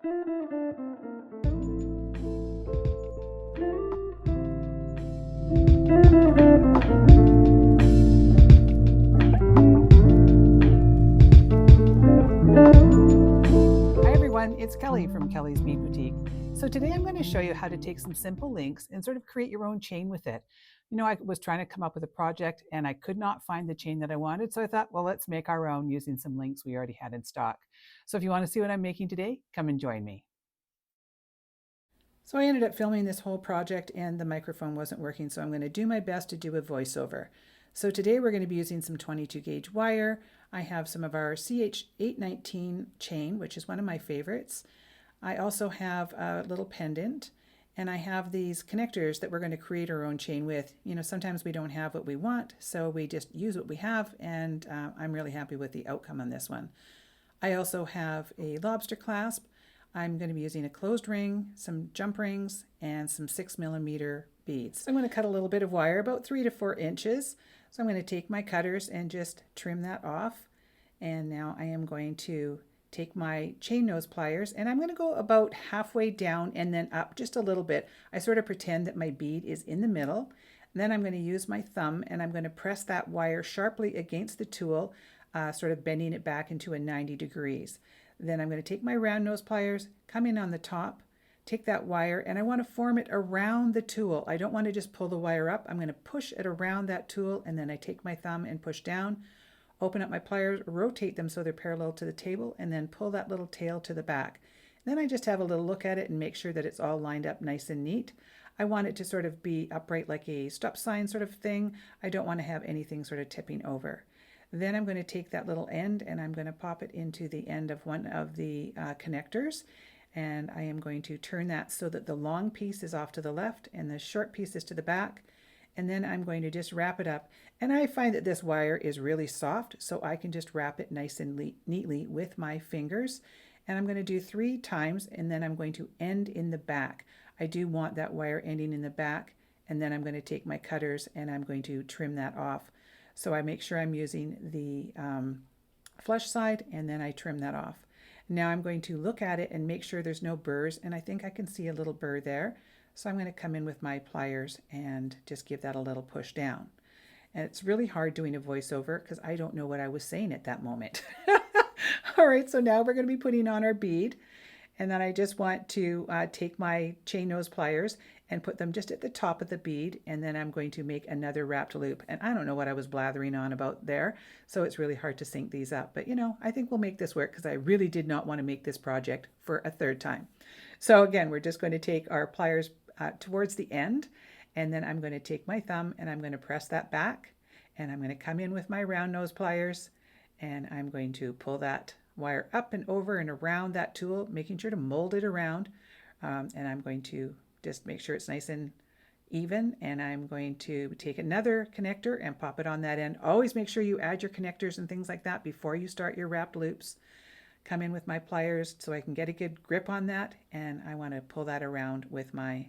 It's Kelly from Kelly's Bead Boutique. So today I'm going to show you how to take some simple links and sort of create your own chain with it. You know, I was trying to come up with a project and I could not find the chain that I wanted. So I thought, well, let's make our own using some links we already had in stock. So if you want to see what I'm making today, come and join me. So I ended up filming this whole project and the microphone wasn't working. So I'm going to do my best to do a voiceover. So today we're going to be using some 22 gauge wire. I have some of our CH819 chain, which is one of my favorites. I also have a little pendant, and I have these connectors that we're going to create our own chain with. You know, sometimes we don't have what we want, so we just use what we have, and I'm really happy with the outcome on this one. I also have a lobster clasp. I'm going to be using a closed ring, some jump rings, and some 6mm beads. So I'm going to cut a little bit of wire, about 3 to 4 inches. So I'm going to take my cutters and just trim that off. And now I am going to take my chain nose pliers and I'm going to go about halfway down and then up just a little bit. I sort of pretend that my bead is in the middle. And then I'm going to use my thumb and I'm going to press that wire sharply against the tool, sort of bending it back into a 90 degrees. Then I'm going to take my round nose pliers, come in on the top, take that wire, and I want to form it around the tool. I don't want to just pull the wire up. I'm going to push it around that tool, and then I take my thumb and push down, open up my pliers, rotate them so they're parallel to the table, and then pull that little tail to the back. Then I just have a little look at it and make sure that it's all lined up nice and neat. I want it to sort of be upright like a stop sign sort of thing. I don't want to have anything sort of tipping over. Then I'm going to take that little end and I'm going to pop it into the end of one of the connectors. And I am going to turn that so that the long piece is off to the left and the short piece is to the back. And then I'm going to just wrap it up. And I find that this wire is really soft, so I can just wrap it nice and neatly with my fingers. And I'm going to do 3 times, and then I'm going to end in the back. I do want that wire ending in the back, and then I'm going to take my cutters and I'm going to trim that off. So I make sure I'm using the flush side, and then I trim that off. Now I'm going to look at it and make sure there's no burrs, and I think I can see a little burr there. So I'm going to come in with my pliers and just give that a little push down. And it's really hard doing a voiceover because I don't know what I was saying at that moment. All right, so now we're going to be putting on our bead. And then I just want to take my chain nose pliers and put them just at the top of the bead, and then I'm going to make another wrapped loop. And I don't know what I was blathering on about there, so it's really hard to sync these up. But you know, I think we'll make this work because I really did not want to make this project for a 3rd time. So again, we're just going to take our pliers towards the end, and then I'm going to take my thumb and I'm going to press that back, and I'm going to come in with my round nose pliers, and I'm going to pull that wire up and over and around that tool, making sure to mold it around, and I'm going to just make sure it's nice and even, and I'm going to take another connector and pop it on that end. Always make sure you add your connectors and things like that before you start your wrapped loops. Come in with my pliers so I can get a good grip on that, and I want to pull that around with my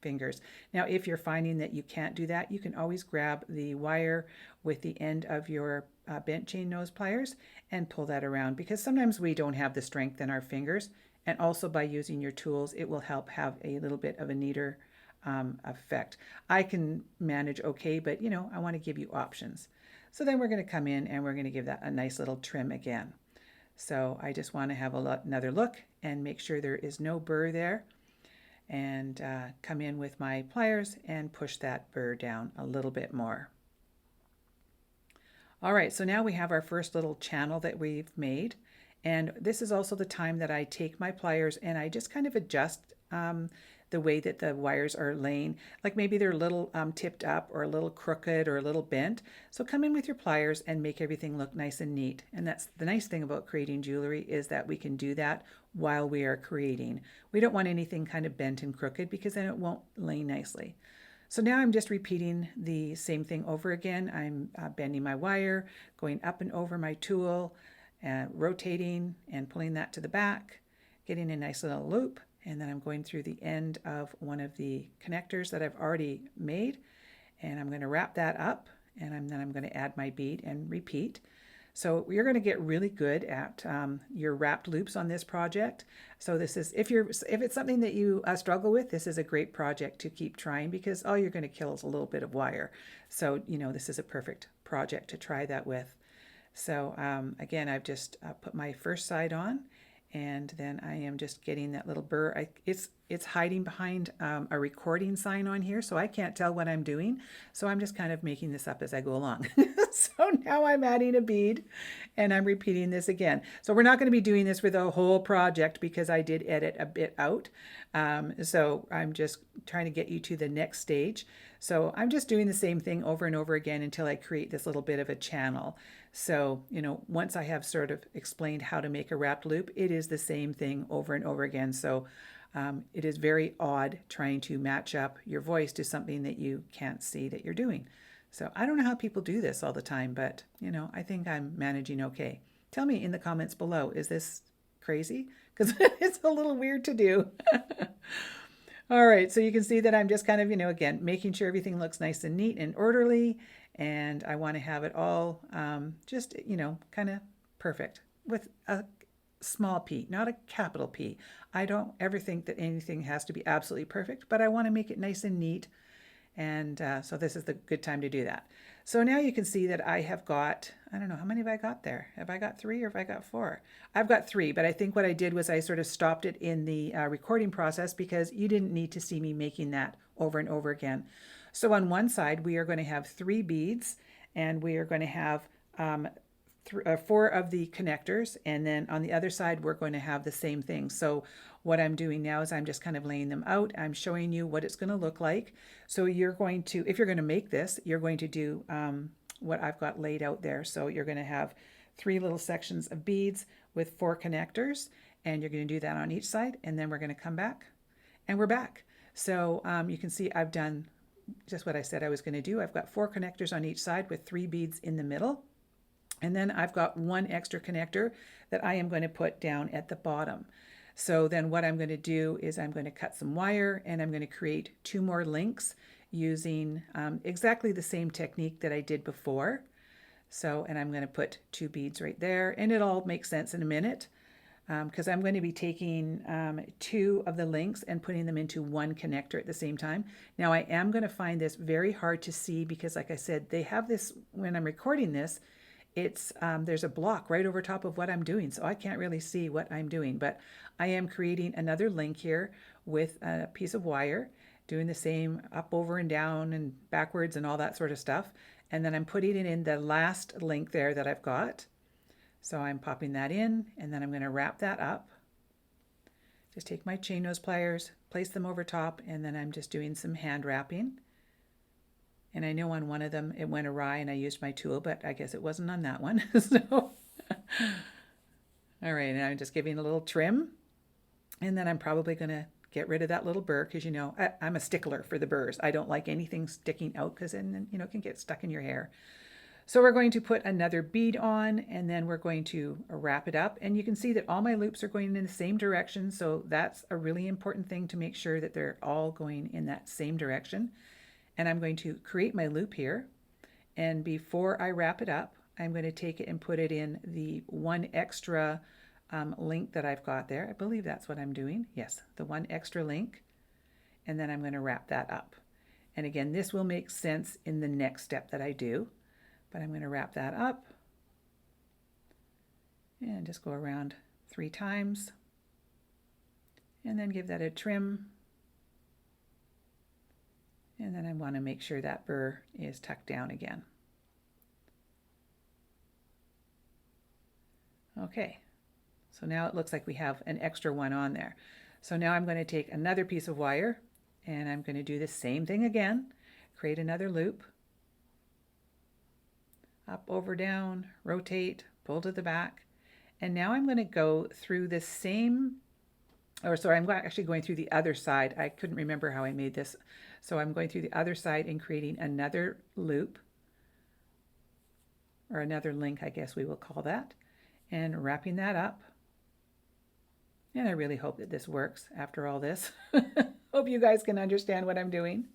fingers. Now if you're finding that you can't do that, you can always grab the wire with the end of your bent chain nose pliers and pull that around, because sometimes we don't have the strength in our fingers, and also by using your tools it will help have a little bit of a neater effect. I can manage okay, but you know, I want to give you options. So then we're going to come in and we're going to give that a nice little trim again. So I just want to have another look and make sure there is no burr there, and come in with my pliers and push that burr down a little bit more. All right, so now we have our first little channel that we've made, and this is also the time that I take my pliers and I just kind of adjust the way that the wires are laying. Like maybe they're a little tipped up or a little crooked or a little bent. So come in with your pliers and make everything look nice and neat. And that's the nice thing about creating jewelry, is that we can do that while we are creating. We don't want anything kind of bent and crooked because then it won't lay nicely. So now I'm just repeating the same thing over again. I'm bending my wire, going up and over my tool, rotating and pulling that to the back, getting a nice little loop, and then I'm going through the end of one of the connectors that I've already made, and I'm going to wrap that up, and then I'm going to add my bead and repeat. So you're going to get really good at your wrapped loops on this project. So this is, if it's something that you struggle with, this is a great project to keep trying, because all you're going to kill is a little bit of wire. So, this is a perfect project to try that with. So again, I've just put my first side on, and then I am just getting that little burr. It's hiding behind a recording sign on here, so I can't tell what I'm doing. So I'm just kind of making this up as I go along. So now I'm adding a bead, and I'm repeating this again. So we're not going to be doing this for the whole project because I did edit a bit out. So I'm just trying to get you to the next stage. So I'm just doing the same thing over and over again until I create this little bit of a channel. So, once I have sort of explained how to make a wrapped loop, it is the same thing over and over again. So it is very odd trying to match up your voice to something that you can't see that you're doing. So I don't know how people do this all the time, but, I think I'm managing okay. Tell me in the comments below, is this crazy? Because it's a little weird to do. All right, so you can see that I'm just kind of, again, making sure everything looks nice and neat and orderly. And I want to have it all just, kind of perfect with a small p, not a capital P. I don't ever think that anything has to be absolutely perfect, but I want to make it nice and neat. And so this is the good time to do that. So now you can see that I have got, I don't know, how many have I got there? Have I got 3 or have I got 4? I've got 3, but I think what I did was I sort of stopped it in the recording process because you didn't need to see me making that over and over again. So on one side, we are going to have 3 beads, and we are going to have 4 of the connectors, and then on the other side, we're going to have the same thing. So what I'm doing now is I'm just kind of laying them out. I'm showing you what it's going to look like. So you're going to, if you're going to make this, you're going to do what I've got laid out there. So you're going to have 3 little sections of beads with 4 connectors, and you're going to do that on each side, and then we're going to come back, and we're back. So you can see I've done just what I said I was going to do. I've got 4 connectors on each side with 3 beads in the middle. And then I've got 1 extra connector that I am going to put down at the bottom. So then what I'm going to do is I'm going to cut some wire, and I'm going to create 2 more links using exactly the same technique that I did before. So, and I'm going to put 2 beads right there, and it all makes sense in a minute. Because I'm going to be taking 2 of the links and putting them into 1 connector at the same time. Now I am going to find this very hard to see because, like I said, they have this, when I'm recording this, it's there's a block right over top of what I'm doing, so I can't really see what I'm doing. But I am creating another link here with a piece of wire, doing the same up, over, and down, and backwards, and all that sort of stuff. And then I'm putting it in the last link there that I've got. So I'm popping that in, and then I'm going to wrap that up. Just take my chain nose pliers, place them over top, and then I'm just doing some hand wrapping. And I know on one of them it went awry and I used my tool, but I guess it wasn't on that one. So, all right, and I'm just giving a little trim. And then I'm probably going to get rid of that little burr because, I'm a stickler for the burrs. I don't like anything sticking out because then, it can get stuck in your hair. So we're going to put another bead on, and then we're going to wrap it up. And you can see that all my loops are going in the same direction. So that's a really important thing, to make sure that they're all going in that same direction. And I'm going to create my loop here. And before I wrap it up, I'm going to take it and put it in the 1 extra link that I've got there. I believe that's what I'm doing. Yes, the 1 extra link. And then I'm going to wrap that up. And again, this will make sense in the next step that I do. But I'm going to wrap that up and just go around 3 times, and then give that a trim. And then I want to make sure that burr is tucked down again. Okay, so now it looks like we have an extra one on there. So now I'm going to take another piece of wire, and I'm going to do the same thing again, create another loop. Up, over, down, rotate, pull to the back. And now I'm going to go through the same, I'm actually going through the other side. I couldn't remember how I made this. So I'm going through the other side and creating another loop, or another link, I guess we will call that, and wrapping that up. And I really hope that this works after all this. Hope you guys can understand what I'm doing.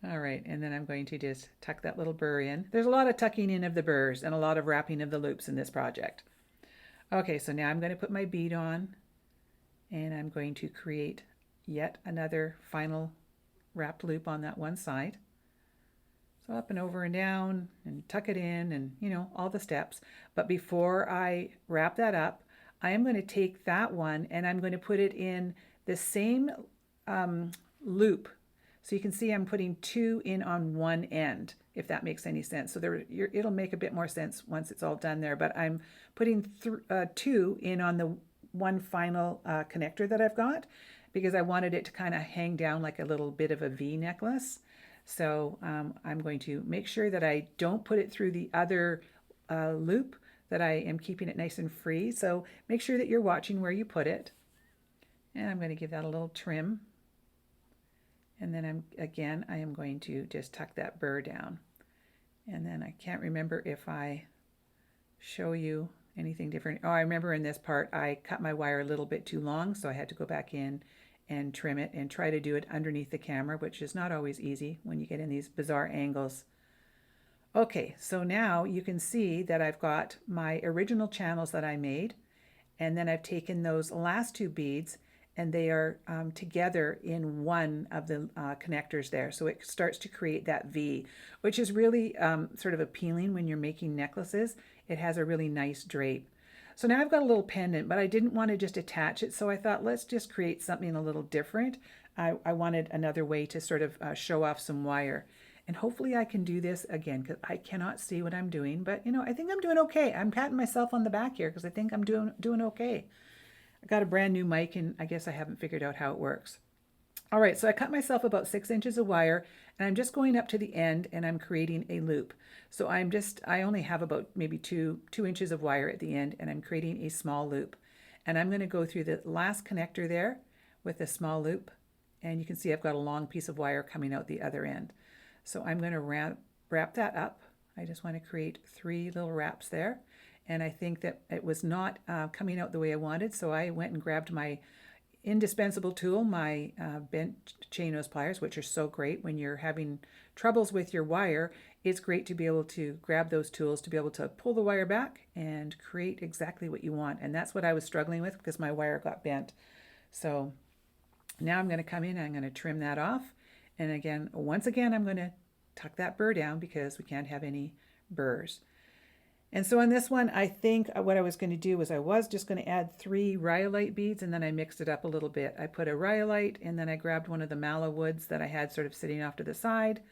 All right, and then I'm going to just tuck that little burr in. There's a lot of tucking in of the burrs and a lot of wrapping of the loops in this project. Okay, so now I'm going to put my bead on, and I'm going to create yet another final wrapped loop on that one side. So up and over and down and tuck it in and, you know, all the steps. But before I wrap that up, I am going to take that one and I'm going to put it in the same loop. So you can see I'm putting 2 in on one end, if that makes any sense. So it'll make a bit more sense once it's all done there. But I'm putting 2 in on the one final connector that I've got because I wanted it to kind of hang down like a little bit of a V necklace. So I'm going to make sure that I don't put it through the other loop, that I am keeping it nice and free. So make sure that you're watching where you put it. And I'm going to give that a little trim. And then I am going to just tuck that burr down. And then I can't remember if I show you anything different. Oh, I remember in this part I cut my wire a little bit too long, so I had to go back in and trim it and try to do it underneath the camera, which is not always easy when you get in these bizarre angles. Okay, so now you can see that I've got my original channels that I made, and then I've taken those last 2 beads and they are together in one of the connectors there. So it starts to create that V, which is really sort of appealing when you're making necklaces. It has a really nice drape. So now I've got a little pendant, but I didn't want to just attach it, so I thought let's just create something a little different. I wanted another way to sort of show off some wire. And hopefully I can do this again because I cannot see what I'm doing, but you know, I think I'm doing okay. I'm patting myself on the back here because I think I'm doing okay. I got a brand new mic and I guess I haven't figured out how it works. All right, so I cut myself about 6 inches of wire and I'm just going up to the end and I'm creating a loop. So I only have about maybe 2 inches of wire at the end and I'm creating a small loop. And I'm going to go through the last connector there with a small loop. And you can see I've got a long piece of wire coming out the other end. So I'm going to wrap that up. I just want to create 3 little wraps there. And I think that it was not coming out the way I wanted, so I went and grabbed my indispensable tool, my bent chain nose pliers, which are so great when you're having troubles with your wire. It's great to be able to grab those tools to be able to pull the wire back and create exactly what you want. And that's what I was struggling with because my wire got bent. So now I'm going to come in and I'm going to trim that off. And again, once again, I'm going to tuck that burr down because we can't have any burrs. And so on this one, I think what I was going to do was I was just going to add 3 rhyolite beads and then I mixed it up a little bit. I put a rhyolite and then I grabbed one of the mallow woods that I had sort of sitting off to the side.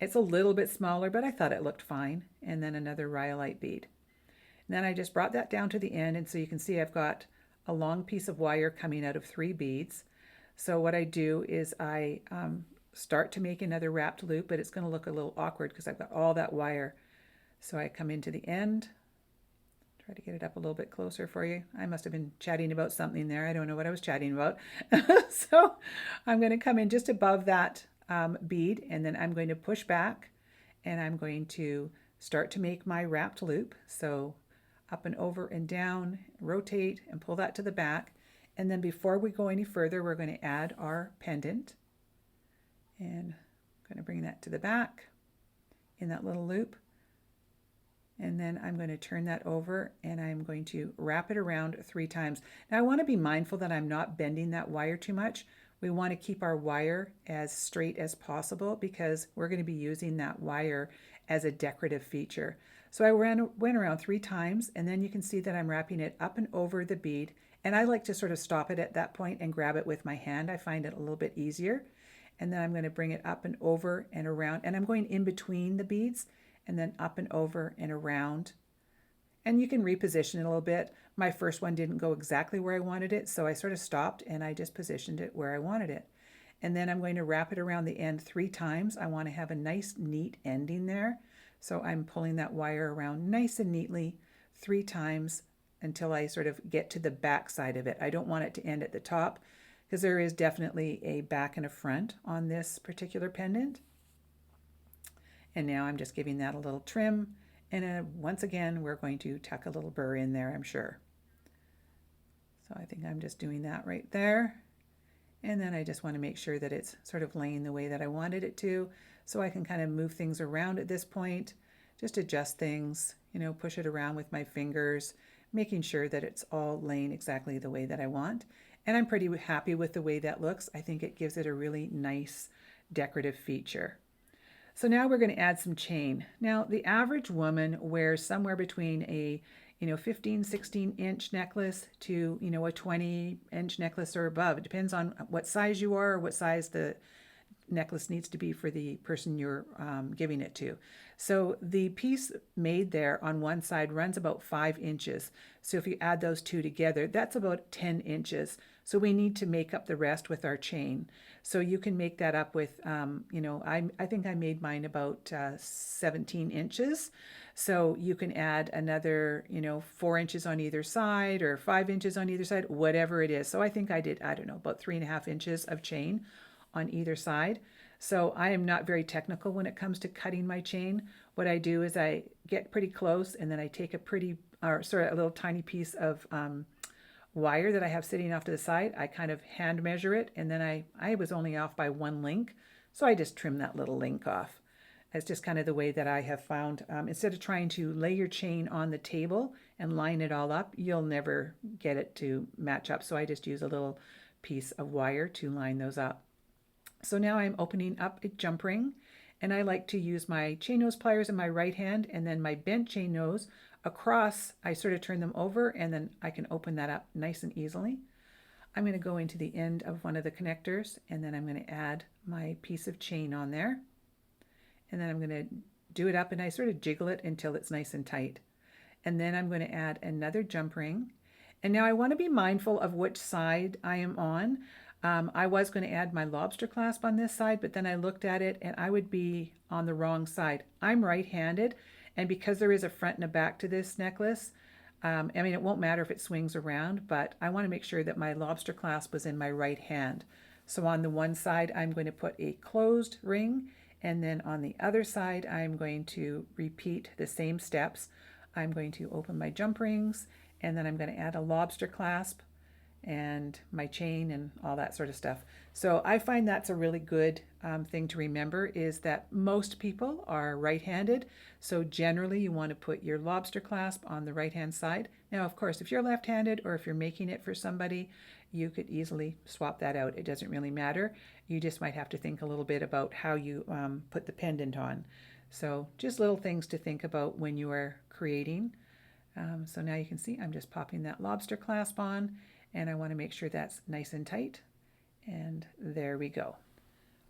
It's a little bit smaller, but I thought it looked fine. And then another rhyolite bead. And then I just brought that down to the end, and so you can see I've got a long piece of wire coming out of 3 beads. So what I do is I start to make another wrapped loop, but it's going to look a little awkward because I've got all that wire. So I come into the end, try to get it up a little bit closer for you. I must have been chatting about something there. I don't know what I was chatting about. So I'm going to come in just above that bead, and then I'm going to push back, and I'm going to start to make my wrapped loop. So up and over and down, rotate and pull that to the back. And then before we go any further, we're going to add our pendant. And I'm going to bring that to the back in that little loop. And then I'm going to turn that over and I'm going to wrap it around 3 times. Now I want to be mindful that I'm not bending that wire too much. We want to keep our wire as straight as possible because we're going to be using that wire as a decorative feature. So I went around 3 times, and then you can see that I'm wrapping it up and over the bead. And I like to sort of stop it at that point and grab it with my hand. I find it a little bit easier. And then I'm going to bring it up and over and around, and I'm going in between the beads and then up and over and around. And you can reposition it a little bit. My first one didn't go exactly where I wanted it, so I sort of stopped and I just positioned it where I wanted it. And then I'm going to wrap it around the end 3 times. I want to have a nice, neat ending there. So I'm pulling that wire around nice and neatly 3 times until I sort of get to the back side of it. I don't want it to end at the top because there is definitely a back and a front on this particular pendant. And now I'm just giving that a little trim. And once again, we're going to tuck a little burr in there, I'm sure. So I think I'm just doing that right there. And then I just want to make sure that it's sort of laying the way that I wanted it to, so I can kind of move things around at this point, just adjust things, you know, push it around with my fingers, making sure that it's all laying exactly the way that I want. And I'm pretty happy with the way that looks. I think it gives it a really nice decorative feature. So now we're going to add some chain. Now the average woman wears somewhere between a 15, 16 inch necklace to, a 20-inch necklace or above. It depends on what size you are or what size the necklace needs to be for the person you're giving it to. So the piece made there on one side runs about 5 inches. So if you add those two together, that's about 10 inches. So we need to make up the rest with our chain. So you can make that up with, I think I made mine about 17 inches. So you can add another, 4 inches on either side or 5 inches on either side, whatever it is. So I think I did, I don't know, about 3.5 inches of chain on either side. So I am not very technical when it comes to cutting my chain. What I do is I get pretty close and then I take a little tiny piece of wire that I have sitting off to the side. I kind of hand measure it, and then I was only off by 1 link, so I just trim that little link off. It's just kind of the way that I have found. Instead of trying to lay your chain on the table and line it all up, you'll never get it to match up. So I just use a little piece of wire to line those up. So now I'm opening up a jump ring, and I like to use my chain nose pliers in my right hand, and then my bent chain nose across, I sort of turn them over, and then I can open that up nice and easily. I'm going to go into the end of one of the connectors, and then I'm going to add my piece of chain on there. And then I'm going to do it up, and I sort of jiggle it until it's nice and tight. And then I'm going to add another jump ring. And now I want to be mindful of which side I am on. I was going to add my lobster clasp on this side, but then I looked at it and I would be on the wrong side. I'm right-handed, and because there is a front and a back to this necklace, it won't matter if it swings around, but I want to make sure that my lobster clasp was in my right hand. So on the one side, I'm going to put a closed ring, and then on the other side, I'm going to repeat the same steps. I'm going to open my jump rings, and then I'm going to add a lobster clasp and my chain and all that sort of stuff. So I find that's a really good thing to remember, is that most people are right-handed. So generally you want to put your lobster clasp on the right-hand side. Now, of course, if you're left-handed or if you're making it for somebody, you could easily swap that out. It doesn't really matter. You just might have to think a little bit about how you put the pendant on. So just little things to think about when you are creating. So now you can see I'm just popping that lobster clasp on, and I want to make sure that's nice and tight. And there we go.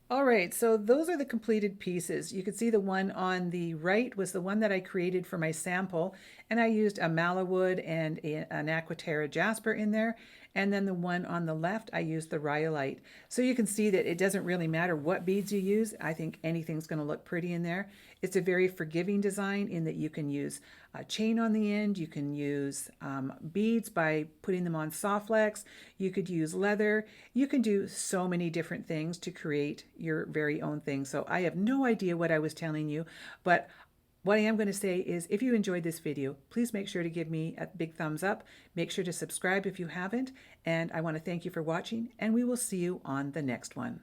All right, so those are the completed pieces. You can see the one on the right was the one that I created for my sample, and I used a mallow wood and an aquaterra jasper in there. And then the one on the left, I used the rhyolite. So you can see that it doesn't really matter what beads you use. I think anything's going to look pretty in there. It's a very forgiving design in that you can use a chain on the end. You can use beads by putting them on soft flex. You could use leather. You can do so many different things to create your very own thing. So I have no idea what I was telling you, but what I am going to say is, if you enjoyed this video, please make sure to give me a big thumbs up. Make sure to subscribe if you haven't. And I want to thank you for watching, and we will see you on the next one.